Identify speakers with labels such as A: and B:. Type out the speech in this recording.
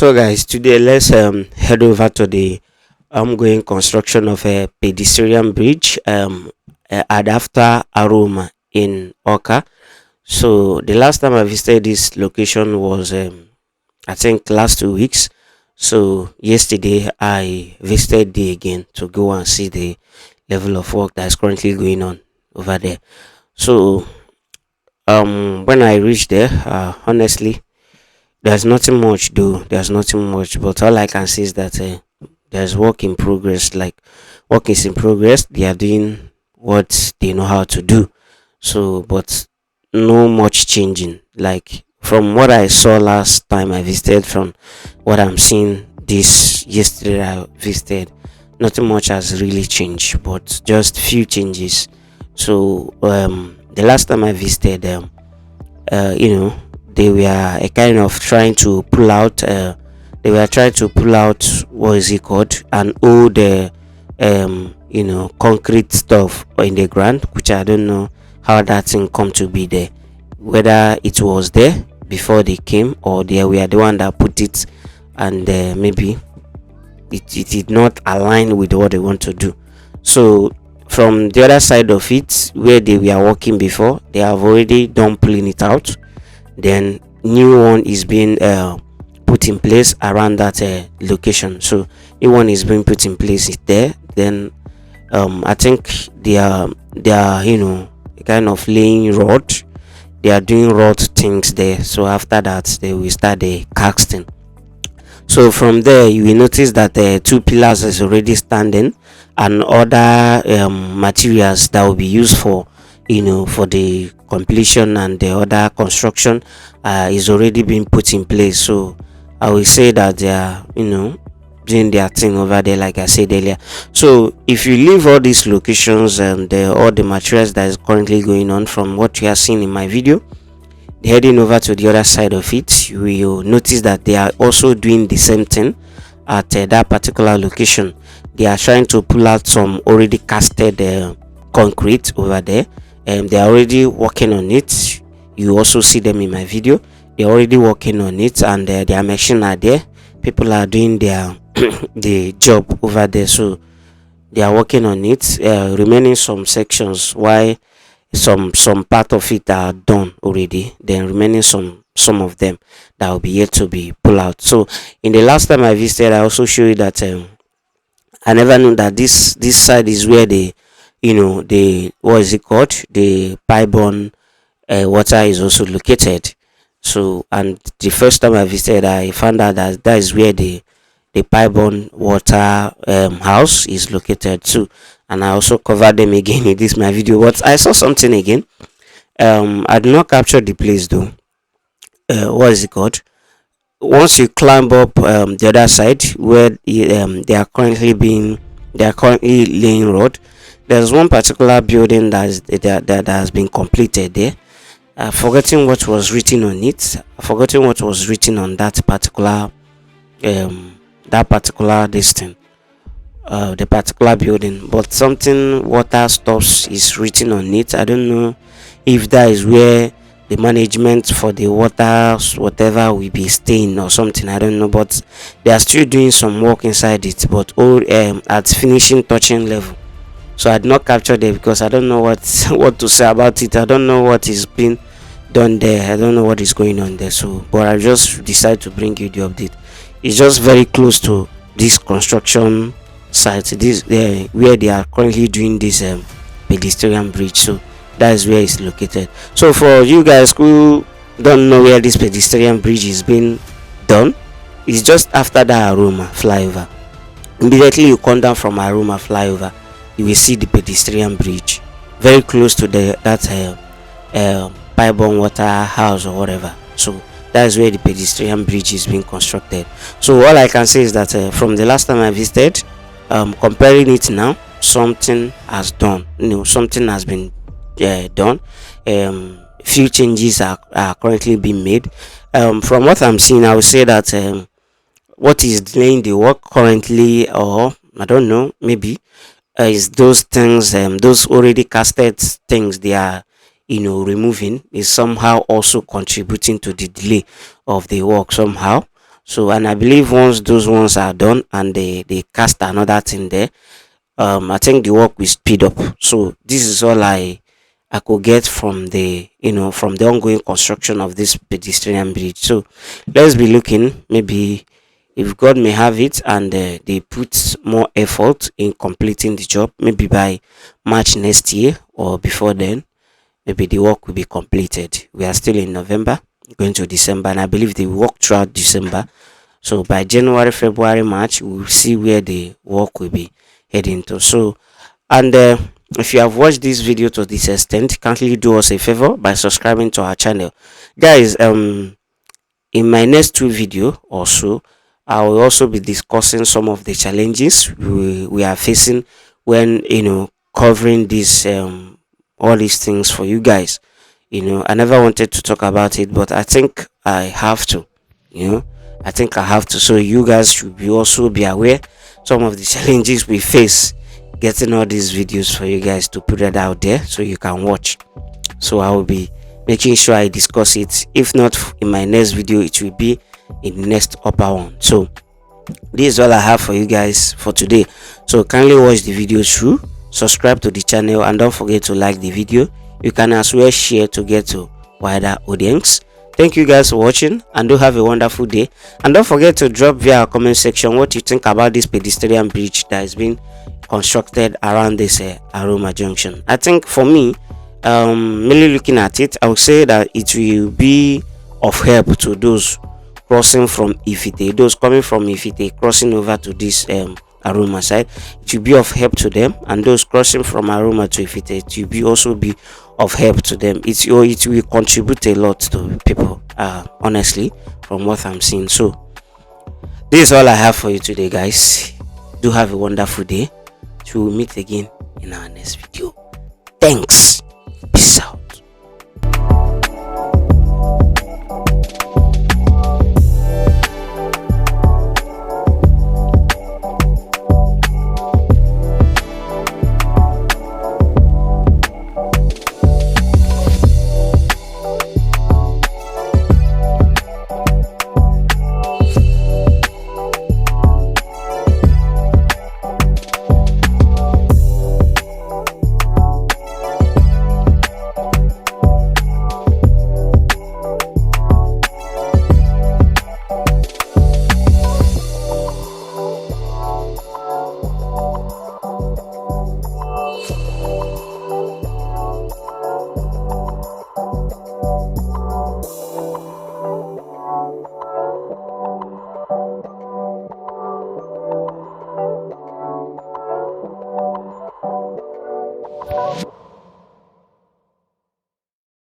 A: So guys, today let's head over to the ongoing construction of a pedestrian bridge at After Aroma in Awka. So the last time I visited this location was I think last 2 weeks. So yesterday I visited there again to go and see the level of work that is currently going on over there. So when I reached there, honestly, there's nothing much though. There's nothing much, but all I can say is that there's work in progress. Like work is in progress. They are doing what they know how to do. So, but no much changing. Like from what I saw last time I visited, from what I'm seeing this yesterday I visited, nothing much has really changed, but just few changes. So, the last time I visited, you know, they were a kind of trying to pull out they were trying to pull out, what is it called, an old concrete stuff in the ground, which I don't know how that thing come to be there, whether it was there before they came or they were the one that put it, and maybe it did not align with what they want to do. So from the other side of it, where they were working before, they have already done pulling it out. Then new one is being put in place around that location. So new one is being put in place there. Then I think they are kind of laying rod. They are doing rod things there. So after that they will start the casting. So from there you will notice that two pillars is already standing, and other materials that will be used for for the completion and the other construction is already being put in place. So I will say that they are doing their thing over there, like I said earlier. So if you leave all these locations and all the materials that is currently going on, from what you are seeing in my video, heading over to the other side of it, you will notice that they are also doing the same thing at that particular location. They are trying to pull out some already casted concrete over there, and they are already working on it. You also see them in my video. They're already working on it, and their machine are there. People are doing their the job over there, so they are working on it. Remaining some sections, why some part of it are done already, then remaining some of them that will be yet to be pulled out. So in the last time I visited, I also showed you that I never knew that this side is where the what is it called, the pipe-borne water is also located. So, and the first time I visited, I found out that that is where the pipe-borne water house is located too. And I also covered them again in this my video, but I saw something again. I did not capture the place though. What is it called? Once you climb up the other side where they are currently laying road, there's one particular building that has been completed there. Forgetting what was written on it. Forgetting what was written on that particular distance, the particular building, but something water stops is written on it. I don't know if that is where the management for the water whatever will be staying or something. I don't know, but they are still doing some work inside it, but all at finishing touching level. So I did not capture there because I don't know what to say about it. I don't know what is being done there. I don't know what is going on there. So but I just decided to bring you the update. It's just very close to this construction site, this where they are currently doing this pedestrian bridge. So that is where it's located. So for you guys who don't know where this pedestrian bridge is being done, it's just after the Aroma flyover. Immediately you come down from Aroma flyover, you will see the pedestrian bridge very close to that pipe-borne water house or whatever. So that is where the pedestrian bridge is being constructed. So all I can say is that from the last time I visited, comparing it now, something has done. Something has been done. Few changes are currently being made. From what I'm seeing, I would say that what is delaying the work currently, or I don't know, maybe is those things, those already casted things they are removing, is somehow also contributing to the delay of the work somehow. So, and I believe once those ones are done and they cast another thing there, I think the work will speed up. So this is all I could get from the from the ongoing construction of this pedestrian bridge. So let's be looking, maybe if God may have it and they put more effort in completing the job, maybe by March next year or before then, maybe the work will be completed. We are still in November, going to December, and I believe they work throughout December. So by January, February, March, we will see where the work will be heading to. So, and if you have watched this video to this extent, kindly do us a favor by subscribing to our channel, guys. In my next two video or so, I will also be discussing some of the challenges we are facing when covering this all these things for you guys. I never wanted to talk about it, but I think I have to. I think I have to. So you guys should also be aware some of the challenges we face getting all these videos for you guys to put it out there so you can watch. So I will be making sure I discuss it. If not in my next video, it will be in the next upper one. So this is all I have for you guys for today. So kindly watch the video through, subscribe to the channel, and don't forget to like the video. You can as well share to get to wider audience. Thank you guys for watching, and do have a wonderful day. And don't forget to drop via our comment section what you think about this pedestrian bridge that has been constructed around this Aroma junction. I think for me, merely looking at it, I would say that it will be of help to those crossing from Ifite, those coming from Ifite crossing over to this Aroma side. It will be of help to them, and those crossing from Aroma to Ifite, it will be also be of help to them. It will contribute a lot to people, honestly, from what I'm seeing. So this is all I have for you today, guys. Do have a wonderful day. We will meet again in our next video. Thanks. Peace out.